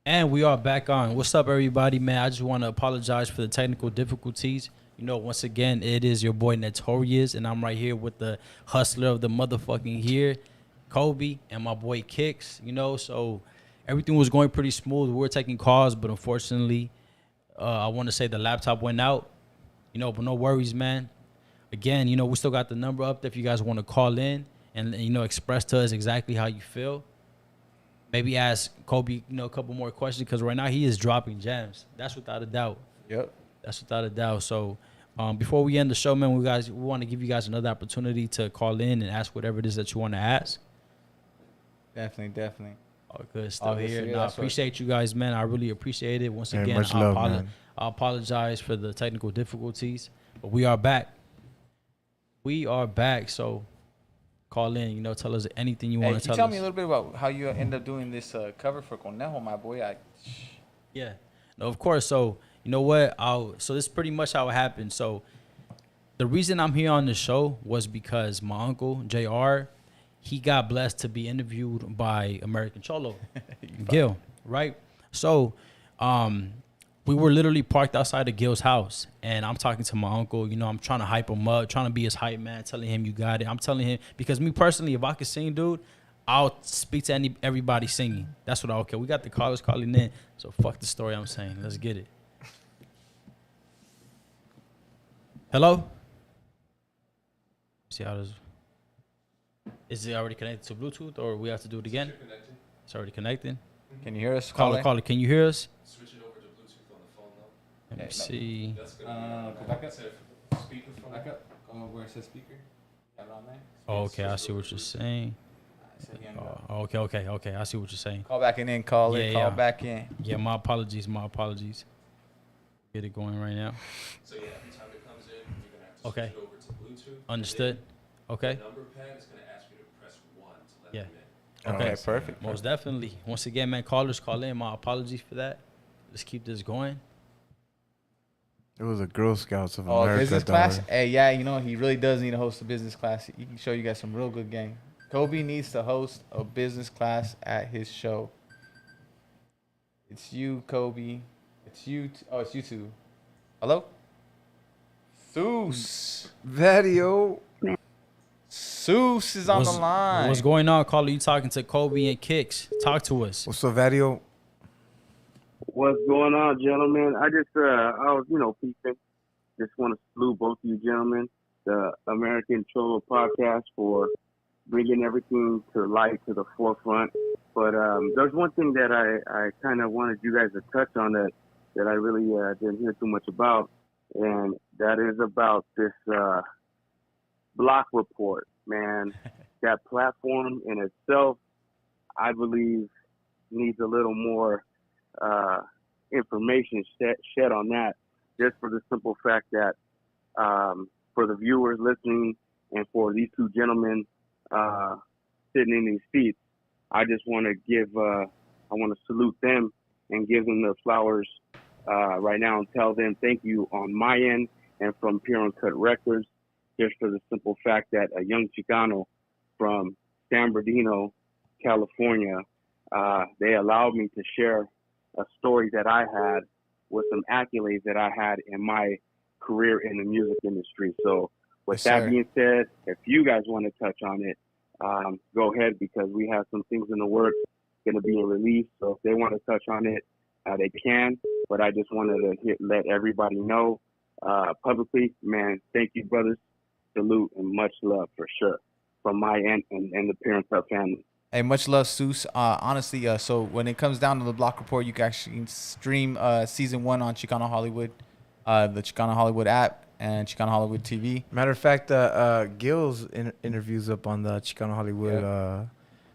And we are back on. What's up, everybody, man? I just want to apologize for the technical difficulties. You know, once again, it is your boy Notorious, and I'm right here with the hustler of the motherfucking year, Kobe, and my boy Kicks. You know, so everything was going pretty smooth. We were taking calls, but unfortunately, I want to say the laptop went out. You know, but no worries, man. Again, you know, we still got the number up there if you guys want to call in and, you know, express to us exactly how you feel. Maybe ask Kobe, you know, a couple more questions because right now he is dropping gems. That's without a doubt. Yep. That's without a doubt. So before we end the show, man, we want to give you guys another opportunity to call in and ask whatever it is that you want to ask. Definitely. All good. Still here. Yeah, No, I appreciate you guys, man. I really appreciate it. Once again, much love, man. I apologize for the technical difficulties, but we are back. We are back. So call in, you know, tell us anything you want to tell us. Tell me a little bit about how you end up doing this cover for Conejo, my boy. Yeah, no, of course. So you know what? So this is pretty much how it happened. So the reason I'm here on the show was because my uncle JR, he got blessed to be interviewed by American Cholo, Gil, right? So we were literally parked outside of Gil's house, and I'm talking to my uncle. You know, I'm trying to hype him up, trying to be his hype man, telling him you got it. I'm telling him because me personally, if I could sing, dude, I'll speak to everybody singing. That's what I okay. We got the callers calling in, so fuck the story I'm saying. Let's get it. Hello. See how this. Is it already connected to Bluetooth, or we have to do it again? It's already connected. Can you hear us? Caller, can you hear us? Switch it over to Bluetooth on the phone, though. Let me see. That's good. Back up. Speaker phone. Back up. Where it says speaker. Have it on there. Oh, okay, I see what you're saying. Okay. I see what you're saying. Call back in. Call back in. Yeah, my apologies. Get it going right now. So yeah, every time it comes in, you're gonna have to Okay. switch it over to Bluetooth. Understood. Okay. The number pad is gonna ask you to press 1 to let Yeah. them in. Okay, perfect. Most definitely. Once again, man, callers call in. My apologies for that. Let's keep this going. It was a Girl Scouts of Oh, America. business class? Hey, yeah, you know, he really does need to host a business class. He can show you guys some real good game. Kobe needs to host a business class at his show. It's you, Kobe. It's you. It's you two. Hello? Seuss. Video. Seuss is on the line. What's going on, caller? You talking to Kobe and Kicks? Talk to us. What's up, Video? What's going on, gentlemen? I was, peeping. Just want to salute both of you gentlemen, the American Cholo podcast, for bringing everything to light, to the forefront. But there's one thing that I kind of wanted you guys to touch on that I really didn't hear too much about, and that is about this block report, man. That platform in itself, I believe, needs a little more information shed on that, just for the simple fact that for the viewers listening and for these two gentlemen sitting in these seats, I just want to I want to salute them and give them their flowers right now and tell them thank you on my end and from Pure Uncut Records, just for the simple fact that a young Chicano from San Bernardino, California, they allowed me to share a story that I had with some accolades that I had in my career in the music industry. So with that being said, if you guys want to touch on it, go ahead, because we have some things in the works going to be released. So if they want to touch on it, they can. But I just wanted to let everybody know publicly, man, thank you, brothers. Salute and much love for sure from my end and the Parent Club family. Hey, much love, Seuss. Honestly, so when it comes down to the Block Report, you can actually stream season 1 on Chicano Hollywood, the Chicano Hollywood app, and Chicano Hollywood TV. Matter of fact, Gil's interviews up on the Chicano Hollywood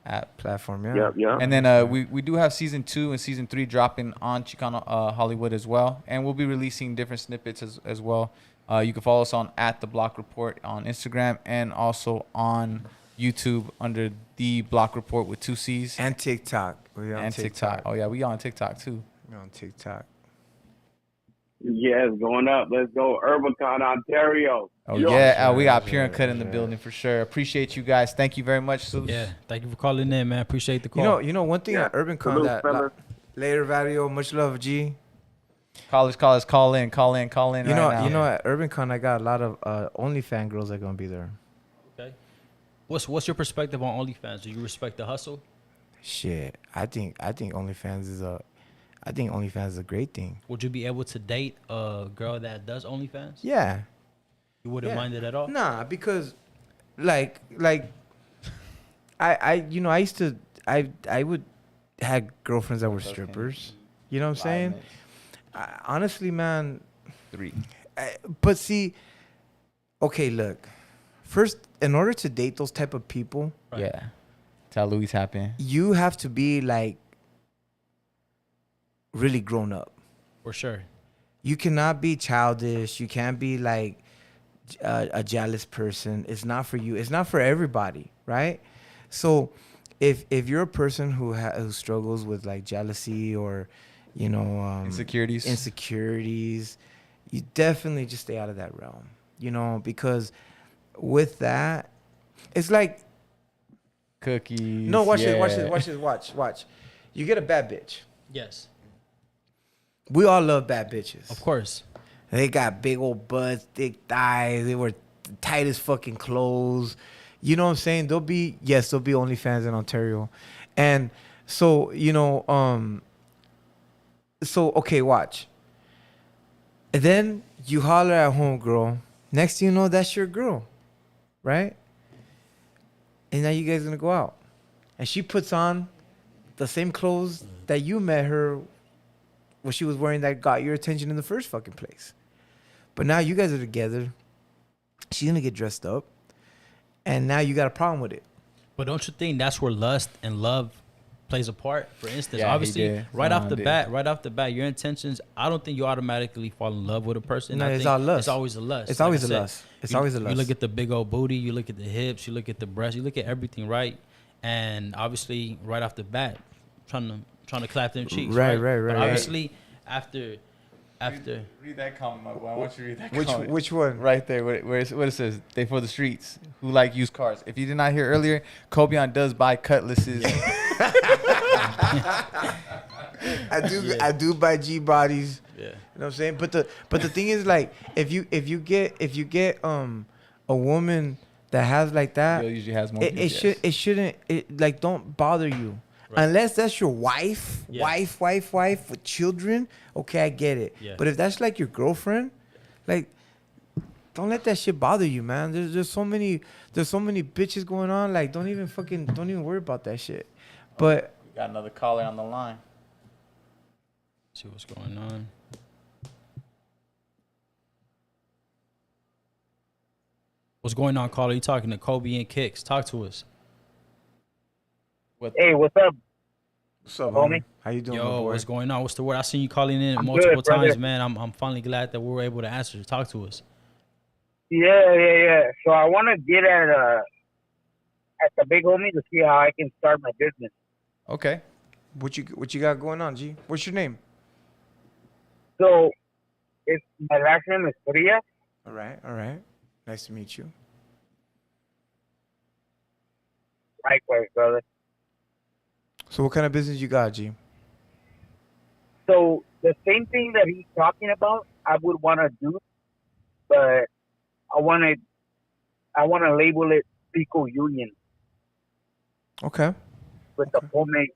app platform. Yeah. And then we do have season 2 and season 3 dropping on Chicano Hollywood as well, and we'll be releasing different snippets as well. You can follow us on @TheBlockReport on Instagram and also on YouTube under The Block Report with 2 C's. And TikTok. We're on TikTok. Oh, yeah, we on TikTok, too. We're on TikTok. Yes, going up. Let's go. Urbancon, Ontario. Oh, yeah. We got Pure Uncut in the building for sure. Appreciate you guys. Thank you very much, Seuss. Yeah, thank you for calling in, man. Appreciate the call. You know one thing at Urbancon Salute, Later, Vario. Much love, G. Call in right now. You know, at Urbancon, I got a lot of OnlyFans girls that are gonna be there. Okay. What's your perspective on OnlyFans? Do you respect the hustle? Shit, I think OnlyFans is a great thing. Would you be able to date a girl that does OnlyFans? Yeah. You wouldn't Yeah. mind it at all? Nah, because like I used to I would had girlfriends that were strippers. You know what I'm saying? Honestly, man. 3. But see, okay, look. First, in order to date those type of people, Right. Yeah. Tell Luis happen. you have to be like really grown up. For sure. You cannot be childish. You can't be like a jealous person. It's not for you. It's not for everybody, right? So, if you're a person who struggles with like jealousy or, insecurities, you definitely just stay out of that realm. Because with that, it's like Cookies. no. Watch yeah. this. Watch. You get a bad bitch. Yes. We all love bad bitches. Of course. They got big old butts, thick thighs. They were tight as fucking clothes. You know what I'm saying? There'll be OnlyFans in Ontario. And so, okay, watch. And then you holler at home, girl. Next thing you know, that's your girl. Right? And now you guys gonna go out. And she puts on the same clothes that you met her what she was wearing that got your attention in the first fucking place. But now you guys are together. She's gonna get dressed up. And now you got a problem with it. But don't you think that's where lust and love plays a part? For instance, Yeah, he obviously, did. right off the Someone bat, your intentions, I don't think you automatically fall in love with a person. No, I it's think all lust. It's always a lust. It's Like always I a said, lust. It's always a lust. You look at the big old booty, you look at the hips, you look at the breasts, you look at everything, right? And obviously, right off the bat, trying to clap them cheeks. Right. But obviously, after Read that comment, my boy. I want you to read that Which comment. which one? Right there, where it says, they for the streets who like used cars. If you did not hear earlier, Kobion does buy cutlasses. I do buy G bodies. yeah. You know what I'm saying? But the thing is, like, if you get a woman that has like that, Bill usually has more. it shouldn't like don't bother you. Right. Unless that's your wife, Yeah. wife with children, okay, I get it. Yeah. But if that's like your girlfriend, like, don't let that shit bother you, man. There's so many bitches going on. Like, don't even worry about that shit. But We got another caller on the line. See what's going on. What's going on, caller? You talking to Kobe and Kicks? Talk to us. Hey, what's up? what's up, Homie? How you doing, my Yo, boy? what's going on? What's the word? I seen you calling in I'm multiple good, brother. times, man. I'm finally glad that we were able to answer. Talk to us. Yeah. So I want to get at the big homie to see how I can start my business. Okay. What you got going on, G? What's your name? So, my last name is Fria. All right. Nice to meet you. Likewise, brother. So what kind of business you got, G? So the same thing that he's talking about, I would want to do, but I want to label it Pico Union Okay. with the pomade,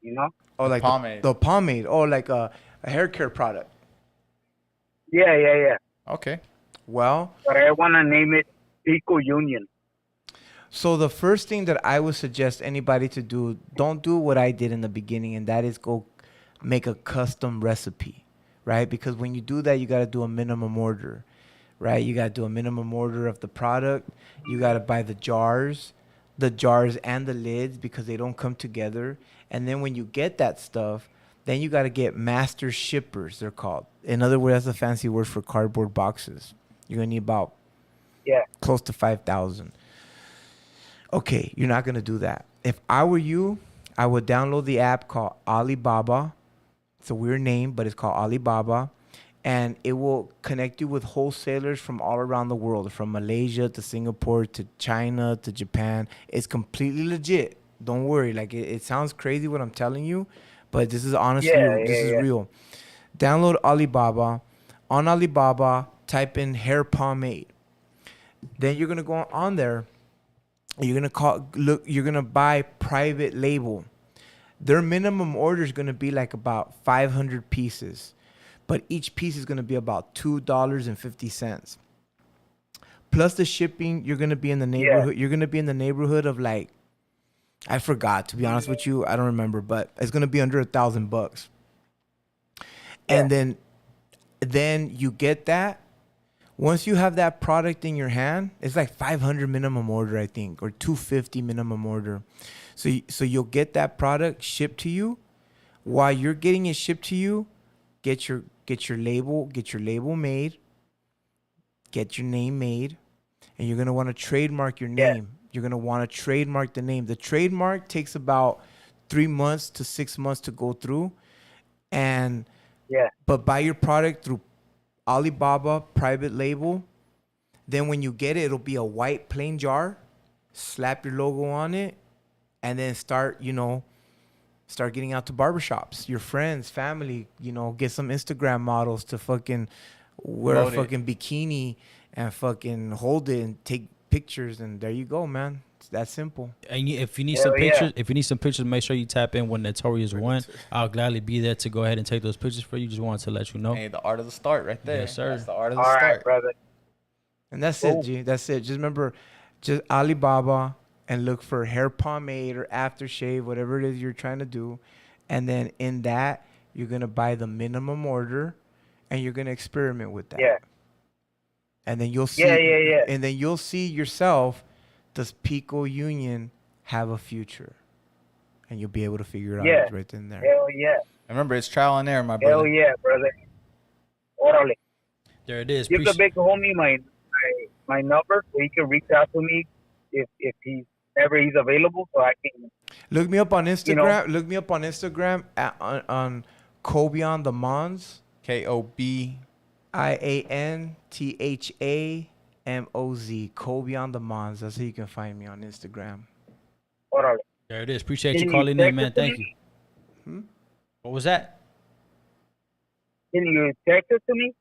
you know? Oh, like pomade. The pomade. Oh, like a hair care product. Yeah. Okay. Well, But I want to name it Pico Union. so the first thing that I would suggest anybody to do, don't do what I did in the beginning, and that is go make a custom recipe, right? Because when you do that, you got to do a minimum order, right? You got to do a minimum order of the product. You got to buy the jars and the lids because they don't come together. And then when you get that stuff, then you got to get master shippers, they're called. In other words, that's a fancy word for cardboard boxes. You're going to need about close to 5,000. Okay, you're not going to do that. If I were you, I would download the app called Alibaba. It's a weird name, but it's called Alibaba. And it will connect you with wholesalers from all around the world, from Malaysia to Singapore to China to Japan. It's completely legit. Don't worry. Like, it sounds crazy what I'm telling you, but this is honestly, Yeah, this is yeah. real. Download Alibaba. On Alibaba, type in hair pomade. Then you're gonna go on there. You're gonna you're gonna buy private label. Their minimum order is gonna be like about 500 pieces, but each piece is gonna be about $2.50. Plus the shipping, you're gonna be in the neighborhood. You're gonna be in the neighborhood of like, I forgot, to be honest with you, I don't remember, but it's gonna be under $1,000. And then you get that. Once you have that product in your hand, it's like 500 minimum order, I think, or 250 minimum order. So you'll get that product shipped to you. While you're getting it shipped to you, get your label made, get your name made, and you're gonna want to trademark your name. You're gonna want to trademark the name. The trademark takes about 3 months to 6 months to go through, but buy your product through Alibaba private label. Then when you get it, it'll be a white plain jar. Slap your logo on it, and then start getting out to barbershops, your friends, family. Get some Instagram models to fucking wear a fucking bikini and fucking hold it and take pictures, and there you go, man. It's that simple. And if you need some pictures, make sure you tap in when Notorious won. I'll gladly be there to go ahead and take those pictures for you. Just wanted to let you know. Hey, the art of the start right there. Yes, sir. That's the art of the All start. right, brother. And that's it, G. That's it. Just remember, just Alibaba, and look for hair pomade or aftershave, whatever it is you're trying to do. And then in that, you're going to buy the minimum order, and you're going to experiment with that. Yeah. And then you'll see. And then you'll see yourself, does Pico Union have a future? And you'll be able to figure it out right then there. Hell yeah. Remember, it's trial and error, my brother. Hell yeah, brother. Orale. There it is. Give the big homie my number so he can reach out to me if he's available, so I can. Look me up on Instagram. Look me up on Instagram on Kobe on the Mons. KOB. IANTHAMOZ. Kobe on the Mons. That's how you can find me on Instagram. Orale. There it is. Appreciate you calling in, man. Thank you. What was that? Can you text it to me?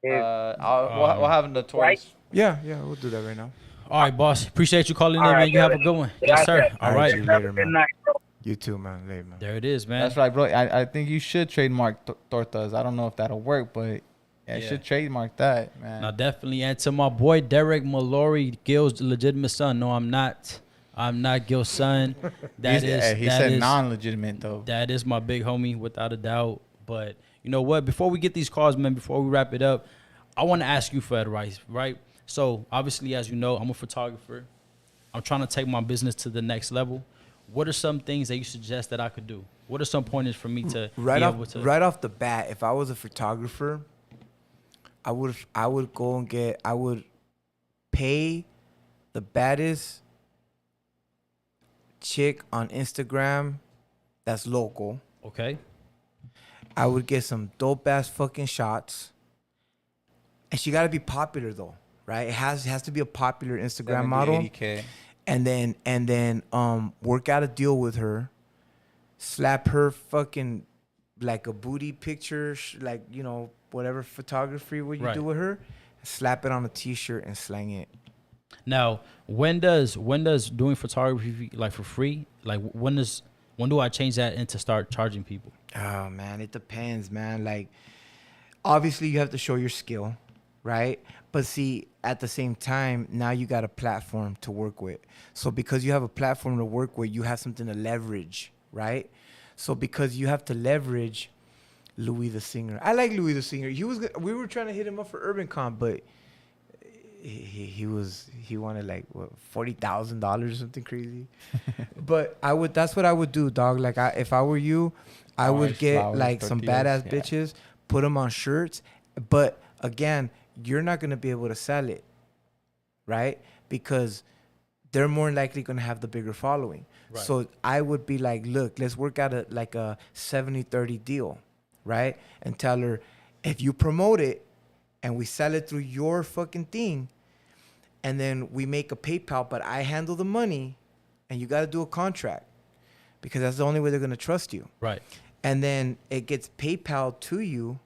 We'll have Notorious. Yeah, we'll do that right now. All right, boss. Appreciate you calling in, All man. right, You have a good one. Yes, sir. All right. See you later, man. Good night, bro. You too, man. Later, man. There it is, man. That's right, bro. I think you should trademark tortas. I don't know if that'll work, but you should trademark that, man. Now, definitely. And to my boy, Derek Mallory, Gil's legitimate son. No, I'm not. I'm not Gil's son. He said non-legitimate, though. That is my big homie, without a doubt. But you know what? Before we get these calls, man, before we wrap it up, I want to ask you for advice, right? So, obviously, as you know, I'm a photographer. I'm trying to take my business to the next level. What are some things that you suggest that I could do? What are some pointers for me to right be off able to... Right off the bat, if I was a photographer, I would go and I would pay the baddest chick on Instagram that's local. Okay. I would get some dope ass fucking shots. And she gotta be popular though, right? It has to be a popular Instagram 70, model. 80K. And then work out a deal with her. Slap her fucking like a booty picture, like, whatever photography would you do with her. Slap it on a t-shirt and slang it. Now, when does doing photography like for free, like when do I change that into start charging people? Oh man, it depends, man. Like obviously you have to show your skill, right? But see, at the same time, now you got a platform to work with. So because you have a platform to work with, you have something to leverage, right? So because you have to leverage Louis the Singer. I like Louis the Singer. We were trying to hit him up for Urbancon, but he wanted like what, $40,000 or something crazy. But that's what I would do, dog. Like if I were you, I would get like some badass bitches, put them on shirts. But again, you're not gonna be able to sell it, right? Because they're more likely gonna have the bigger following. Right. So I would be like, look, let's work out a 70-30 deal, right? And tell her, if you promote it and we sell it through your fucking thing, and then we make a PayPal, but I handle the money, and you got to do a contract. because that's the only way they're gonna trust you. Right. And then it gets PayPal to you,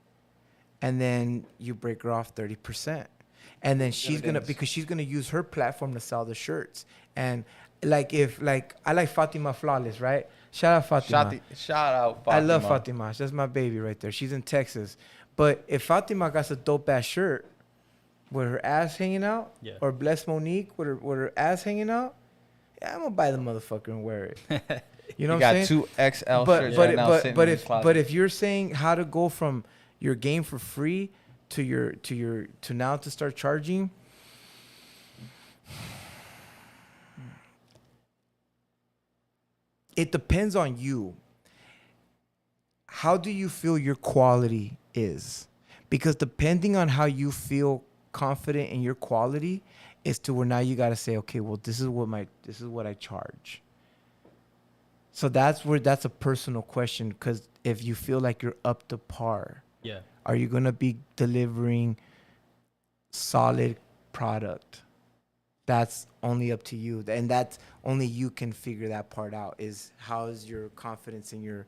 and then you break her off 30%. And then she's gonna, because she's gonna use her platform to sell the shirts. And like, if like, I like Fatima Flawless, right? Shout out Fatima. Shout out Fatima. I love Fatima. That's my baby right there. She's in Texas. But if Fatima got a dope ass shirt with her ass hanging out, Yeah. or Bless Monique with her ass hanging out, yeah, I'm gonna buy the motherfucker and wear it. You know You what I'm got saying? 2 XL But shirts but right now but sitting but in the if closet. if you're saying how to go from your game for free to now to start charging, it depends on you. How do you feel your quality is? Because depending on how you feel confident in your quality is to where now you got to say, okay, well, this is what I charge. So that's a personal question, because if you feel like you're up to par, Yeah. are you going to be delivering solid product? That's only up to you. And that's only you can figure that part out, is how is your confidence in your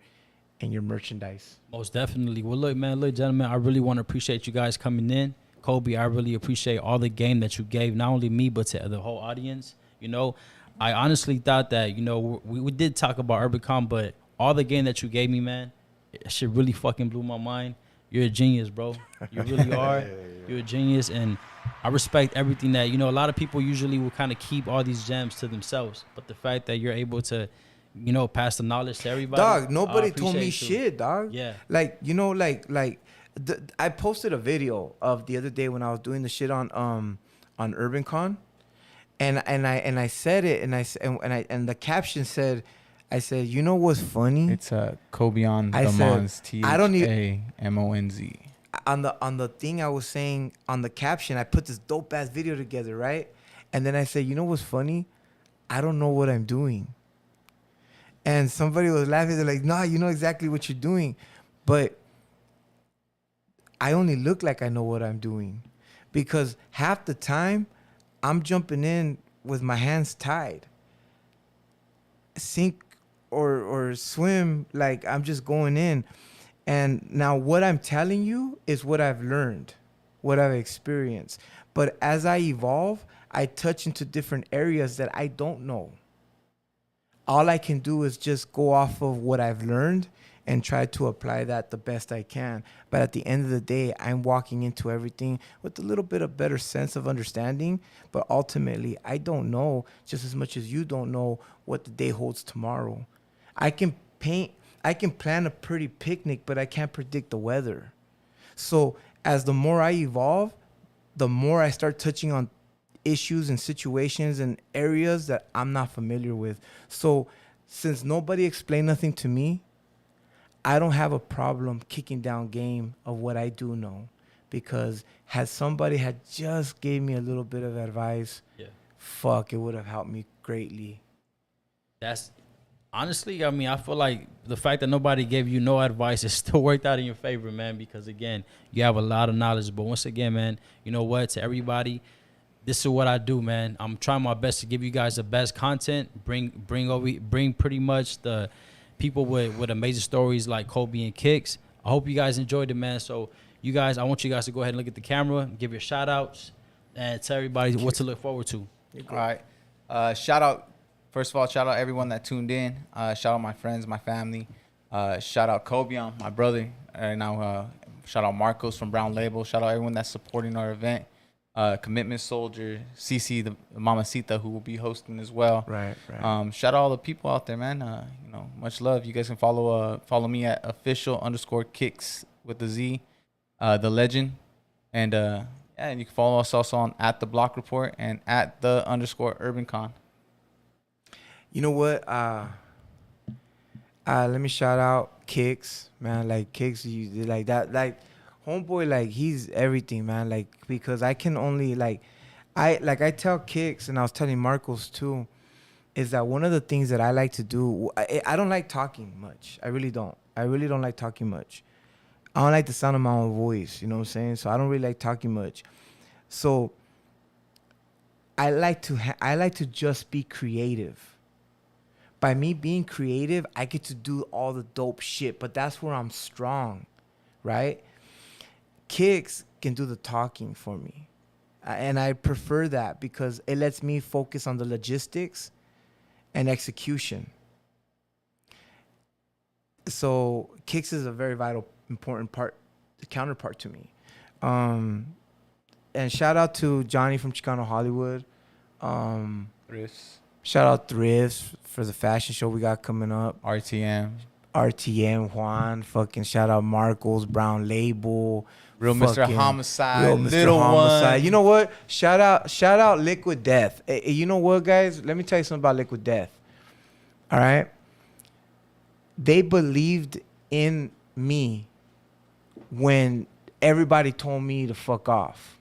merchandise. Most definitely. Well, look, gentlemen, I really want to appreciate you guys coming in. Kobe, I really appreciate all the game that you gave, not only me, but to the whole audience. You know, I honestly thought that, you know, we did talk about Urbancon, but all the game that you gave me, man, it shit really fucking blew my mind. You're a genius, bro. You really are. You're a genius, and I respect everything that, you know, a lot of people usually will kind of keep all these gems to themselves, but the fact that you're able to, you know, pass the knowledge to everybody. Dog, I nobody told me appreciate you. shit, dog. Yeah. Like, you know, I posted a video of the other day when I was doing the shit on Urbancon, and I said it, and the caption said, I said, you know what's funny? It's Kobion I said, Damonz, I don't even- THAMONZ. On the thing I was saying on the caption, I put this dope ass video together, right? And then I said, you know what's funny? I don't know what I'm doing. And somebody was laughing. They're like, nah, you know exactly what you're doing. But I only look like I know what I'm doing, because half the time I'm jumping in with my hands tied. Sink or swim, like I'm just going in. And now what I'm telling you is what I've learned, what I've experienced. But as I evolve, I touch into different areas that I don't know. All I can do is just go off of what I've learned and try to apply that the best I can. But at the end of the day, I'm walking into everything with a little bit of better sense of understanding. But ultimately, I don't know just as much as you don't know what the day holds tomorrow. I can plan a pretty picnic, but I can't predict the weather. So as the more I evolve, the more I start touching on issues and situations and areas that I'm not familiar with. So since nobody explained nothing to me, I don't have a problem kicking down game of what I do know, because had somebody had just gave me a little bit of advice, fuck, it would have helped me greatly. That's honestly, I mean, I feel like the fact that nobody gave you no advice is still worked out in your favor, man, because again, you have a lot of knowledge. But once again, man, you know what? To everybody, this is what I do, man. I'm trying my best to give you guys the best content, bring pretty much the people with amazing stories like Kobe and Kicks. I hope you guys enjoyed it, man. So you guys, I want you guys to go ahead and look at the camera, give your shout outs, and tell everybody what to look forward to. All right. Shout out everyone that tuned in. Shout out my friends, my family. Shout out Kobion, my brother. Now, shout out Marcos from Brown Label. Shout out everyone that's supporting our event. Commitment Soldier, CC, the Mamacita, who will be hosting as well. Right. Shout out all the people out there, man. You know, much love. You guys can follow me at official_kicks with the Z, the legend. And and you can follow us also on at the Block Report and at the _Urbancon. You know what? Let me shout out Kicks, man. Like Kicks, you like that, like homeboy, like he's everything, man. Like, because I can only I tell Kicks, and I was telling Marcos too, is that one of the things that I like to do. I don't like talking much. I really don't. I really don't like talking much. I don't like the sound of my own voice. You know what I'm saying? So I don't really like talking much. So I like to just be creative. by me being creative, I get to do all the dope shit. But that's where I'm strong, right? Kicks can do the talking for me. And I prefer that because it lets me focus on the logistics and execution. So Kicks is a very vital, important counterpart to me. And shout out to Johnny from Chicano Hollywood. Chris, Shout out Thrifts for the fashion show we got coming up. RTM, Juan, fucking shout out Marcos, Brown Label. Real Mr. fucking Homicide, Real Mr. Little Homicide. One. You know what? Shout out Liquid Death. You know what, guys? Let me tell you something about Liquid Death. All right? They believed in me when everybody told me to fuck off.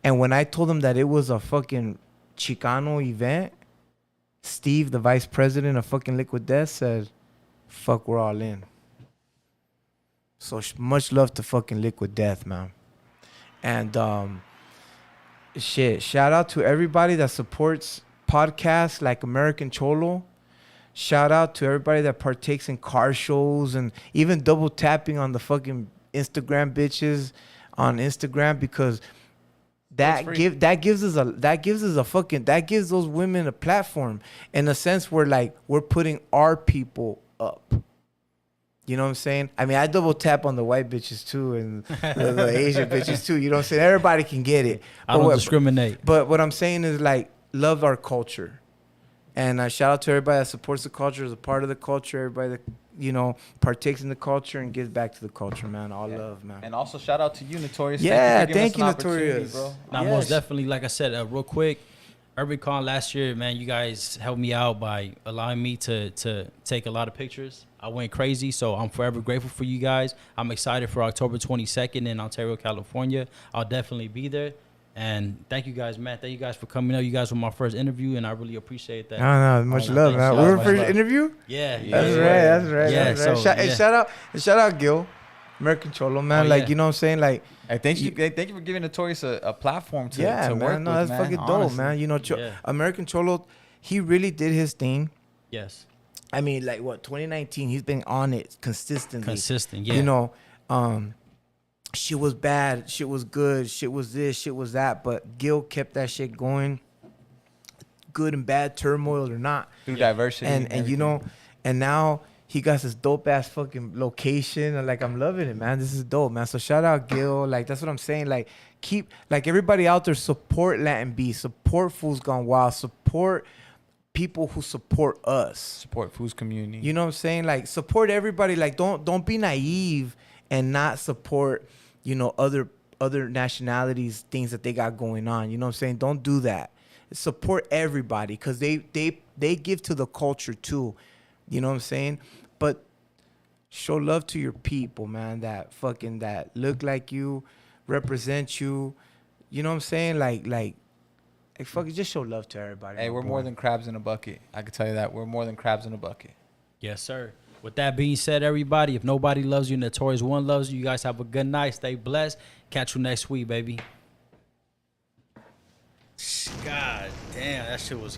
And when I told them that it was a fucking Chicano event, Steve, the vice president of fucking Liquid Death, said, fuck, we're all in. So much love to fucking Liquid Death, man. And shout out to everybody that supports podcasts like American Cholo. Shout out to everybody that partakes in car shows and even double tapping on the fucking Instagram bitches on Instagram, because that gives those women a platform in a sense where like we're putting our people up. You know what I'm saying? I mean, I double tap on the white bitches too and the Asian bitches too. You know what I'm saying? Everybody can get it. I don't discriminate. But what I'm saying is like love our culture. And shout out to everybody that supports the culture, is a part of the culture, everybody that, you know, partakes in the culture and gives back to the culture, man. All love, man. And also shout out to you, Notorious. Yeah, thank you, Notorious. bro. Now, most definitely, like I said, real quick, Urbancon last year, man, you guys helped me out by allowing me to take a lot of pictures. I went crazy, so I'm forever grateful for you guys. I'm excited for October 22nd in Ontario, California. I'll definitely be there. And thank you guys, man. Thank you guys for coming out. You guys were my first interview, and I really appreciate that. No, much love, man. We were first interview? Yeah. That's right. Yeah, That's right. so, Shout out Gil, American Cholo, man. Oh, like, yeah. you know what I'm saying? Like, Hey, thank you for giving Notorious a platform to man. work No, with, that's man, fucking dope, honestly. man. You know, American Cholo, he really did his thing. Yes. I mean, like, 2019, he's been on it consistently. Consistent, yeah. You know, shit was bad, shit was good, shit was this, shit was that. But Gil kept that shit going, good and bad, turmoil or not. Through diversity. And you know, and now he got this dope ass fucking location. And like, I'm loving it, man. This is dope, man. So shout out Gil. Like, that's what I'm saying. Like, keep, like, everybody out there, support Latin B, support Fools Gone Wild, support people who support us. Support Fools community. You know what I'm saying? Like, support everybody. Like, don't be naive and not support, you know, other nationalities, things that they got going on. You know what I'm saying? Don't do that. Support everybody, because they give to the culture too. You know what I'm saying? But show love to your people, man, that look like you, represent you. You know what I'm saying? Like fucking just show love to everybody. Hey, we're more than crabs in a bucket. I can tell you that. We're more than crabs in a bucket. Yes, sir. With that being said, everybody, if nobody loves you, Notorious One loves you. You guys have a good night. Stay blessed. Catch you next week, baby. God damn, that shit was